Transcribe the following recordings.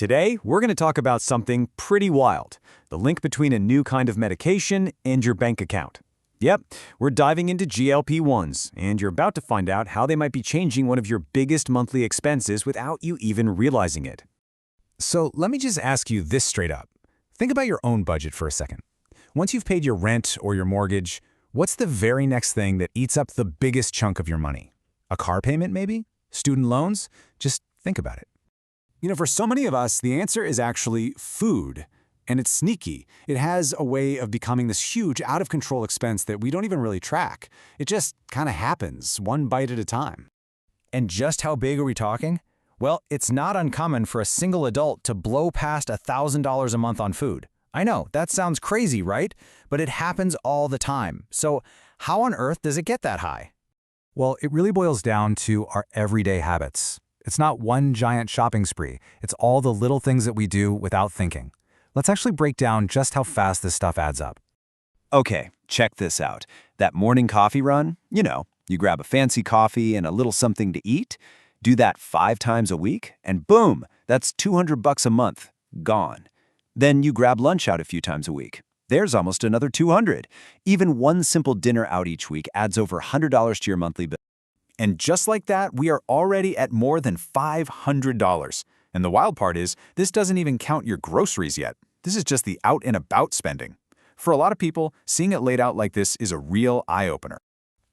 Today, we're going to talk about something pretty wild, the link between a new kind of medication and your bank account. Yep, we're diving into GLP-1s, and you're about to find out how they might be changing one of your biggest monthly expenses without you even realizing it. So let me just ask you this straight up. Think about your own budget for a second. Once you've paid your rent or your mortgage, what's the very next thing that eats up the biggest chunk of your money? A car payment, maybe? Student loans? Just think about it. For so many of us, the answer is actually food. And it's sneaky. It has a way of becoming this huge, out-of-control expense that we don't even really track. It just kind of happens, one bite at a time. And just how big are we talking? Well, it's not uncommon for a single adult to blow past $1,000 a month on food. I know, that sounds crazy, right? But it happens all the time. So how on earth does it get that high? Well, it really boils down to our everyday habits. It's not one giant shopping spree. It's all the little things that we do without thinking. Let's actually break down just how fast this stuff adds up. Okay, check this out. That morning coffee run, you grab a fancy coffee and a little something to eat, do that 5 times a week, and boom, that's $200 a month, gone. Then you grab lunch out a few times a week. There's almost another $200. Even one simple dinner out each week adds over $100 to your monthly bill. And just like that, we are already at more than $500. And the wild part is, this doesn't even count your groceries yet. This is just the out and about spending. For a lot of people, seeing it laid out like this is a real eye-opener.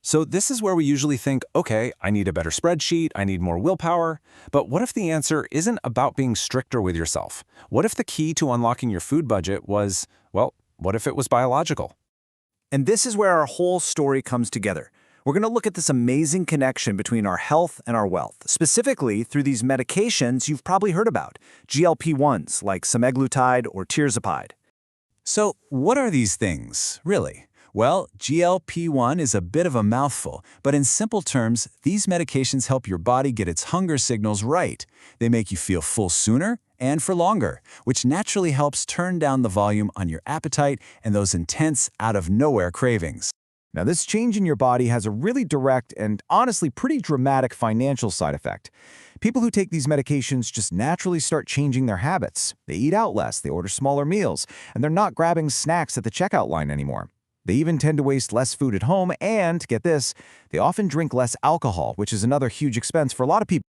So this is where we usually think, okay, I need a better spreadsheet, I need more willpower. But what if the answer isn't about being stricter with yourself? What if the key to unlocking your food budget was, well, what if it was biological? And this is where our whole story comes together. We're going to look at this amazing connection between our health and our wealth, specifically through these medications you've probably heard about, GLP-1s like semaglutide or tirzepatide. So what are these things, really? Well, GLP-1 is a bit of a mouthful, but in simple terms, these medications help your body get its hunger signals right. They make you feel full sooner and for longer, which naturally helps turn down the volume on your appetite and those intense, out-of-nowhere cravings. Now, this change in your body has a really direct and honestly pretty dramatic financial side effect. People who take these medications just naturally start changing their habits. They eat out less, they order smaller meals, and they're not grabbing snacks at the checkout line anymore. They even tend to waste less food at home and, get this, they often drink less alcohol, which is another huge expense for a lot of people.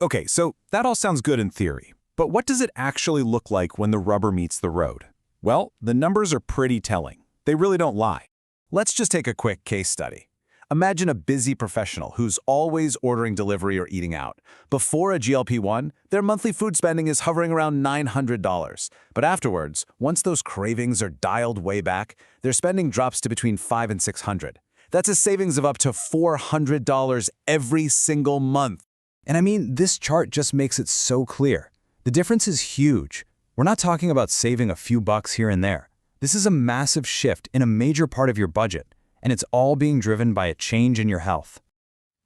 Okay, so that all sounds good in theory. But what does it actually look like when the rubber meets the road? Well, the numbers are pretty telling. They really don't lie. Let's just take a quick case study. Imagine a busy professional who's always ordering delivery or eating out. Before a GLP-1, their monthly food spending is hovering around $900. But afterwards, once those cravings are dialed way back, their spending drops to between $500 and $600. That's a savings of up to $400 every single month. And I mean, this chart just makes it so clear. The difference is huge. We're not talking about saving a few bucks here and there. This is a massive shift in a major part of your budget, and it's all being driven by a change in your health.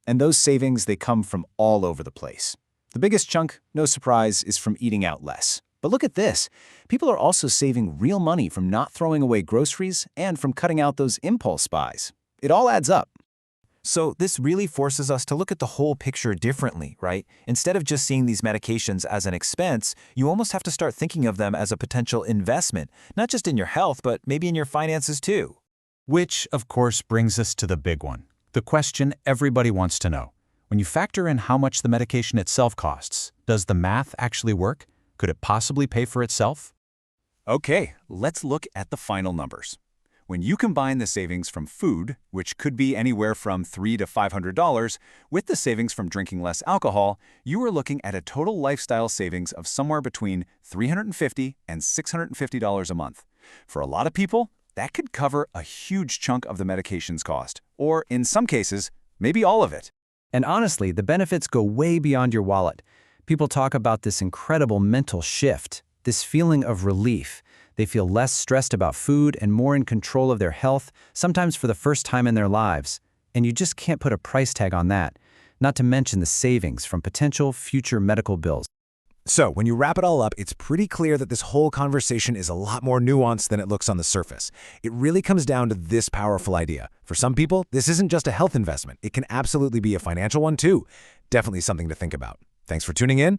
And those savings, they come from all over the place. The biggest chunk, no surprise, is from eating out less. But look at this. People are also saving real money from not throwing away groceries and from cutting out those impulse buys. It all adds up. So this really forces us to look at the whole picture differently, right? Instead of just seeing these medications as an expense, you almost have to start thinking of them as a potential investment, not just in your health, but maybe in your finances too. Which, of course, brings us to the big one, the question everybody wants to know. When you factor in how much the medication itself costs, does the math actually work? Could it possibly pay for itself? Okay, let's look at the final numbers. When you combine the savings from food, which could be anywhere from $300 to $500, with the savings from drinking less alcohol, you are looking at a total lifestyle savings of somewhere between $350 and $650 a month. For a lot of people, that could cover a huge chunk of the medication's cost, or in some cases, maybe all of it. And honestly, the benefits go way beyond your wallet. People talk about this incredible mental shift, this feeling of relief. They feel less stressed about food and more in control of their health, sometimes for the first time in their lives. And you just can't put a price tag on that, not to mention the savings from potential future medical bills. So when you wrap it all up, it's pretty clear that this whole conversation is a lot more nuanced than it looks on the surface. It really comes down to this powerful idea. For some people, this isn't just a health investment. It can absolutely be a financial one too. Definitely something to think about. Thanks for tuning in.